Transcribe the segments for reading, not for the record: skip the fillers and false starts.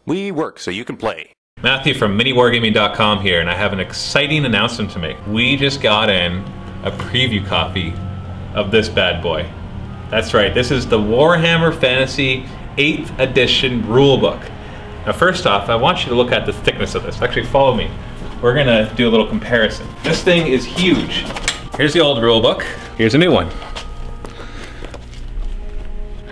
We work so you can play. Matthew from miniwargaming.com here, and I have an exciting announcement to make. We just got in a preview copy of this bad boy. That's right, this is the Warhammer Fantasy 8th edition rulebook. Now first off, I want you to look at the thickness of this. Actually, follow me. We're gonna do a little comparison. This thing is huge. Here's the old rulebook. Here's a new one.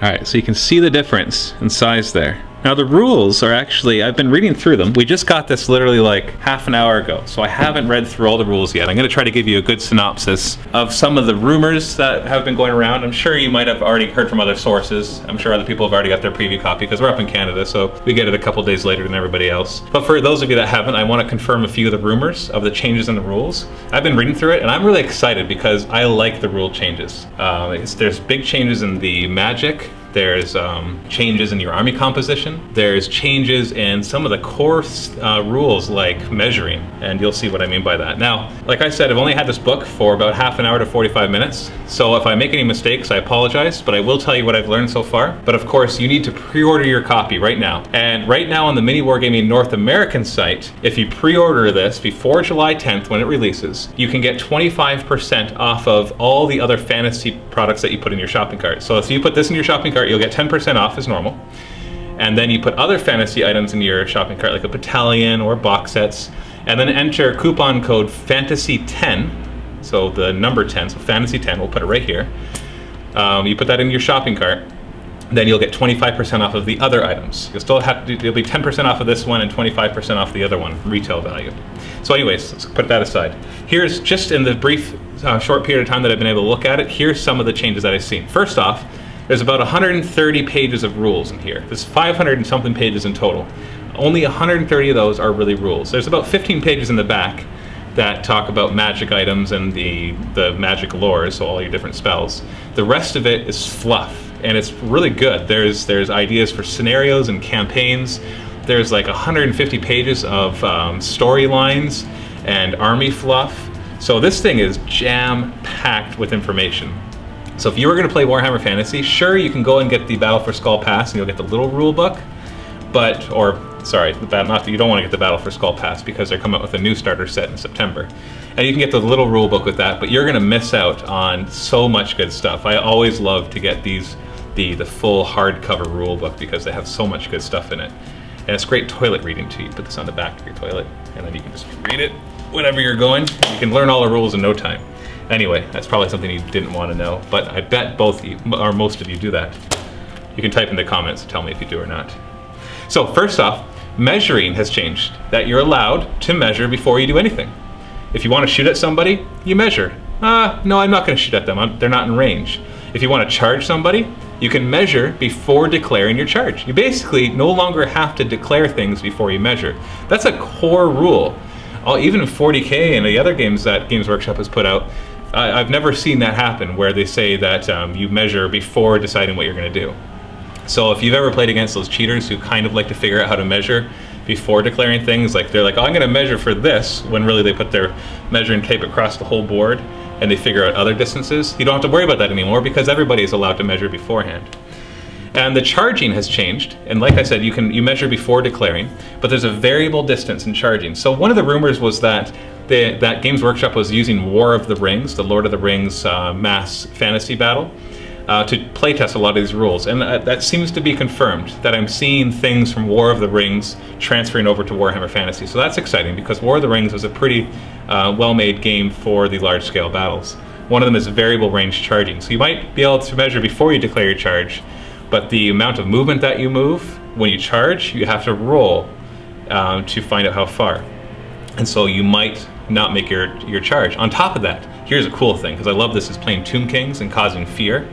All right, so you can see the difference in size there. Now the rules are actually, I've been reading through them. We just got this literally like half an hour ago, so I haven't read through all the rules yet. I'm gonna try to give you a good synopsis of some of the rumors that have been going around. I'm sure you might have already heard from other sources. I'm sure other people have already got their preview copy because we're up in Canada, so we get it a couple days later than everybody else. But for those of you that haven't, I wanna confirm a few of the rumors of the changes in the rules. I've been reading through it and I'm really excited because I like the rule changes. There's big changes in the magic. There's changes in your army composition. There's changes in some of the core rules like measuring, and you'll see what I mean by that. Now, like I said, I've only had this book for about half an hour to 45 minutes, so if I make any mistakes, I apologize, but I will tell you what I've learned so far. But of course, you need to pre-order your copy right now. And right now on the Mini Wargaming North American site, if you pre-order this before July 10th when it releases, you can get 25% off of all the other fantasy products that you put in your shopping cart. So if you put this in your shopping cart, you'll get 10% off as normal. And then you put other fantasy items in your shopping cart, like a battalion or box sets, and then enter coupon code FANTASY10, so the number 10, so Fantasy 10, we'll put it right here. You put that in your shopping cart, then you'll get 25% off of the other items. You'll still have to, you'll be 10% off of this one and 25% off the other one, retail value. So anyways, let's put that aside. Here's, just in the brief, short period of time that I've been able to look at it, here's some of the changes that I've seen. First off, there's about 130 pages of rules in here. There's 500 and something pages in total. Only 130 of those are really rules. There's about 15 pages in the back that talk about magic items and the magic lore, so all your different spells. The rest of it is fluff, and it's really good. There's ideas for scenarios and campaigns. There's like 150 pages of storylines and army fluff. So this thing is jam-packed with information. So if you were going to play Warhammer Fantasy, sure, you can go and get the Battle for Skull Pass and you'll get the little rule book, but, or sorry, you don't want to get the Battle for Skull Pass because they're coming out with a new starter set in September. And you can get the little rule book with that, but you're going to miss out on so much good stuff. I always love to get the full hardcover rule book because they have so much good stuff in it. And it's great toilet reading too. You put this on the back of your toilet and then you can just read it whenever you're going. You can learn all the rules in no time. Anyway, that's probably something you didn't want to know, but I bet both of you, or most of you, do that. You can type in the comments and tell me if you do or not. So first off, measuring has changed, that you're allowed to measure before you do anything. If you want to shoot at somebody, you measure. No, I'm not going to shoot at them, they're not in range. If you want to charge somebody, you can measure before declaring your charge. You basically no longer have to declare things before you measure. That's a core rule. Even in 40K and the other games that Games Workshop has put out, I've never seen that happen where they say that you measure before deciding what you're going to do. So if you've ever played against those cheaters who kind of like to figure out how to measure before declaring things, like they're like, oh, I'm going to measure for this, when really they put their measuring tape across the whole board and they figure out other distances, you don't have to worry about that anymore because everybody is allowed to measure beforehand. And the charging has changed, and like I said, you measure before declaring, but there's a variable distance in charging. So one of the rumors was that that Games Workshop was using War of the Rings, the Lord of the Rings mass fantasy battle, to playtest a lot of these rules. And that seems to be confirmed, that I'm seeing things from War of the Rings transferring over to Warhammer Fantasy. So that's exciting because War of the Rings was a pretty well-made game for the large-scale battles. One of them is variable range charging. So you might be able to measure before you declare your charge, but the amount of movement that you move when you charge, you have to roll to find out how far. And so you might not make your charge. On top of that, here's a cool thing, because I love this as playing Tomb Kings and causing fear.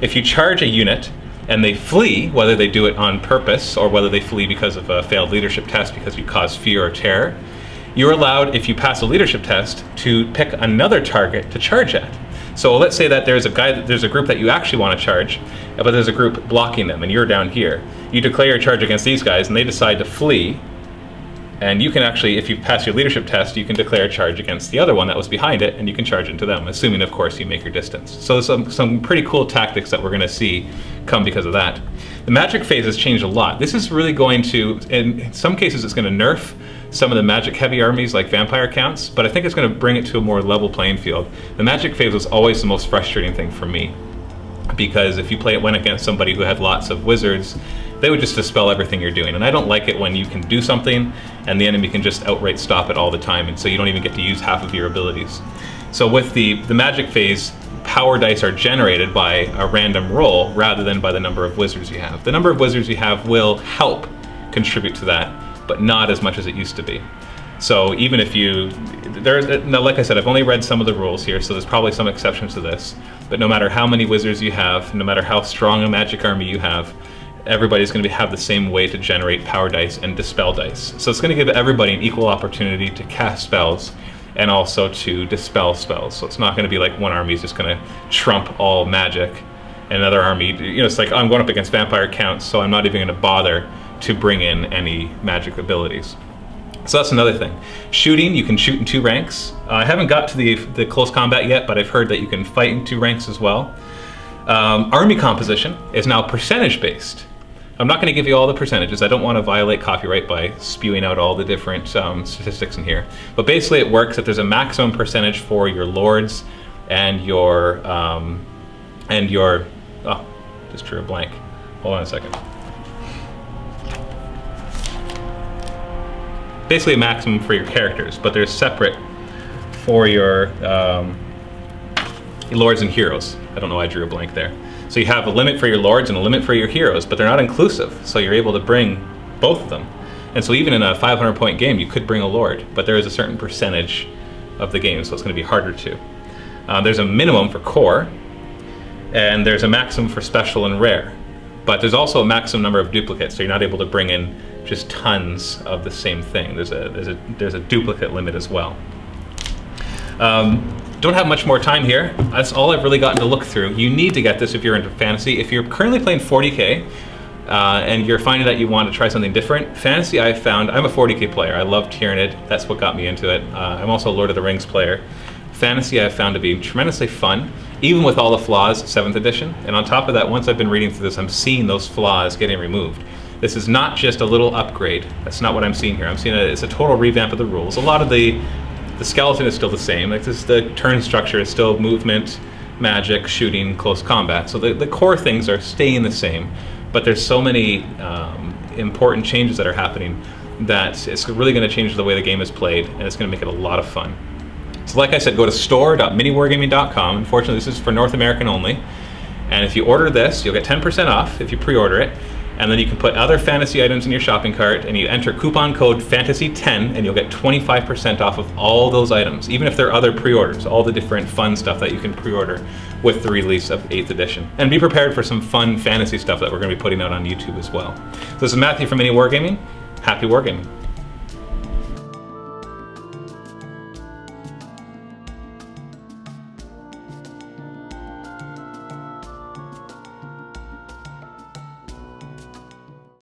If you charge a unit and they flee, whether they do it on purpose or whether they flee because of a failed leadership test because you cause fear or terror, you're allowed, if you pass a leadership test, to pick another target to charge at. So let's say that there's a group that you actually want to charge, but there's a group blocking them and you're down here. You declare your charge against these guys and they decide to flee. And you can actually, if you pass your leadership test, you can declare a charge against the other one that was behind it, and you can charge into them, assuming, of course, you make your distance. So there's some pretty cool tactics that we're going to see come because of that. The magic phase has changed a lot. This is really going to, in some cases, it's going to nerf some of the magic-heavy armies like vampire counts, but I think it's going to bring it to a more level playing field. The magic phase was always the most frustrating thing for me, because if you went against somebody who had lots of wizards, they would just dispel everything you're doing. And I don't like it when you can do something and the enemy can just outright stop it all the time, and so you don't even get to use half of your abilities. So with the magic phase, power dice are generated by a random roll rather than by the number of wizards you have. The number of wizards you have will help contribute to that, but not as much as it used to be. So even if you, now like I said, I've only read some of the rules here, so there's probably some exceptions to this, but no matter how many wizards you have, no matter how strong a magic army you have, everybody's going to have the same way to generate power dice and dispel dice. So it's going to give everybody an equal opportunity to cast spells and also to dispel spells. So it's not going to be like one army is just going to trump all magic, and another army, you know, it's like, I'm going up against vampire counts, so I'm not even going to bother to bring in any magic abilities. So that's another thing. Shooting, you can shoot in 2 ranks. I haven't got to the close combat yet, but I've heard that you can fight in 2 ranks as well. Army composition is now percentage based. I'm not going to give you all the percentages. I don't want to violate copyright by spewing out all the different statistics in here. But basically it works that there's a maximum percentage for your lords and your, oh, just drew a blank. Hold on a second. Basically a maximum for your characters, but they're separate for your lords and heroes. I don't know why I drew a blank there. So you have a limit for your lords and a limit for your heroes, but they're not inclusive, so you're able to bring both of them. And so even in a 500-point game, you could bring a lord, but there is a certain percentage of the game, so it's going to be harder to. There's a minimum for core, and there's a maximum for special and rare. But there's also a maximum number of duplicates, so you're not able to bring in just tons of the same thing. There's a duplicate limit as well. Don't have much more time here. That's all I've really gotten to look through. You need to get this if you're into fantasy. If you're currently playing 40K and you're finding that you want to try something different, fantasy I've found, I'm a 40K player. I love Tyranid. That's what got me into it. I'm also a Lord of the Rings player. Fantasy I've found to be tremendously fun, even with all the flaws, 7th edition. And on top of that, once I've been reading through this, I'm seeing those flaws getting removed. This is not just a little upgrade. That's not what I'm seeing here. I'm seeing it's a total revamp of the rules. A lot of the skeleton is still the same. Like the turn structure is still movement, magic, shooting, close combat. So the core things are staying the same, but there's so many important changes that are happening that it's really going to change the way the game is played, and it's going to make it a lot of fun. So like I said, go to store.miniwargaming.com. Unfortunately, this is for North American only. And if you order this, you'll get 10% off if you pre-order it. And then you can put other fantasy items in your shopping cart, and you enter coupon code FANTASY10, and you'll get 25% off of all those items, even if they're other pre-orders, all the different fun stuff that you can pre-order with the release of 8th edition. And be prepared for some fun fantasy stuff that we're going to be putting out on YouTube as well. So this is Matthew from Mini Wargaming. Happy Wargaming.